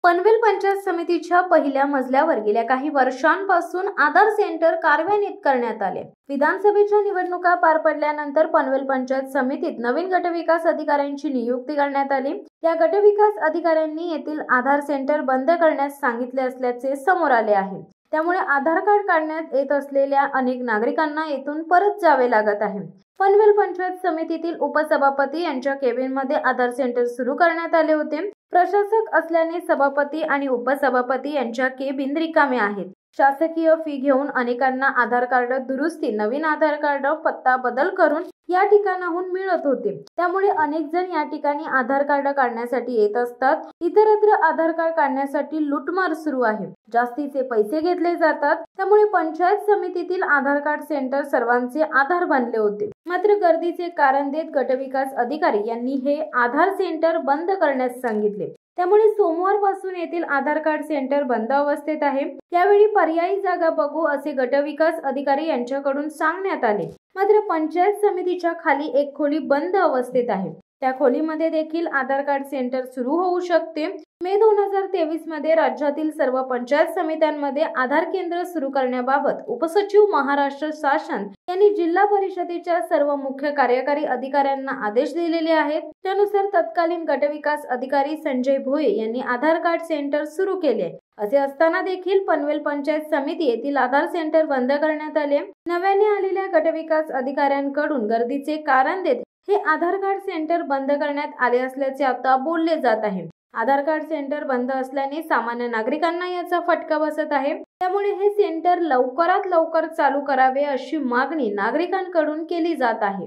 पनवेल पंचायत समितीच्या पहिल्या मजल्यावर गेल्या काही वर्षांपासून आधार सेंटर कार्यान्वित करण्यात आले। विधानसभेच्या निवडणुका पार पडल्यानंतर पनवेल पंचायत समितीत नवीन गटविकास अधिकाऱ्यांची नियुक्ती करण्यात आली। या गटविकास अधिकाऱ्यांनी येथील आधार सेंटर बंद करण्यास सांगितले असल्याचे समोर आले आहे। त्यामुळे आधार कार्ड काढण्यात येत असलेल्या अनेक नागरिकांना येथून परत जावे लागत आहे। पनवेल पंचायत समितीतील उपसभापती यांच्या केबिनमध्ये आधार सेंटर सुरू करण्यात आले होते। प्रशासक असल्याने सभापती आणि उपसभापती यांच्या केबिन रिकामे आहेत। शासकीय फी घेऊन अनेकांना आधार कार्ड दुरुस्ती, नवीन आधार कार्ड पत्ता बदल करून या ठिकाणाहून मिळत होते। त्यामुळे अनेक जण या ठिकाणी आधार कार्ड काढण्यासाठी येत असतात। इतरत्र आधार कार्ड काढण्यासाठी लूटमार सुरू आहे। जास्तीचे पैसे घेतले जातात। त्यामुळे पंचायत समितीतील आधार कार्ड सेंटर सर्वांचे आधार बनले होते। मात्र गर्दीचे कारण देत गटविकास अधिकारी यांनी हे आधार सेंटर बंद करण्यास सांगितले। त्यामुळे सोमवारपासून येथील आधार कार्ड सेंटर बंद अवस्थेत आहे। यावेळी पर्यायी जागा बघू असे गटविकास अधिकारी यांच्याकडून सांगण्यात आले। मात्र पंचायत समितीच्या खाली एक खोली बंद अवस्थेत आहे। त्या खोलीमध्ये देखील आधार कार्ड सेंटर सुरू होऊ शकते। मे 2023 मध्ये राज्यातील सर्व पंचायत समित्यांमध्ये आधार केंद्र सुरू करण्याबाबत उपसचिव महाराष्ट्र शासन यांनी जिल्हा परिषदेच्या सर्व मुख्य कार्यकारी अधिकाऱ्यांना आदेश दिलेले आहेत। त्यानुसार तत्कालीन गटविकास अधिकारी संजय भोये यांनी आधार कार्ड सेंटर सुरू केले। असे असताना देखील पनवेल पंचायत समिती येथील आधार सेंटर बंद करण्यात आले। नव्याने आलेल्या गटविकास अधिकाऱ्यांकडून गर्दीचे कारण देत हे आधार कार्ड सेंटर बंद करण्यात आले असल्याचे आता बोलले जात आहे। आधार कार्ड सेंटर बंद असल्याने सामान्य नागरिकांना याचा फटका बसत आहे। त्यामुळे हे सेंटर लवकरात लवकर चालू करावे अशी मागणी नागरिकांकडून केली जात आहे।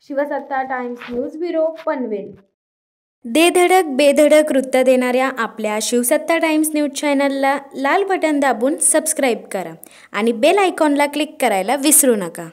शिवसत्ता टाइम्स न्यूज ब्युरो, पनवेल। दे धडक बेधडक वृत्त देणाऱ्या आपल्या शिवसत्ता टाइम्स न्यूज चॅनलला लाल बटन दाबून सबस्क्राईब करा आणि बेल आयकॉनला क्लिक करायला विसरू नका।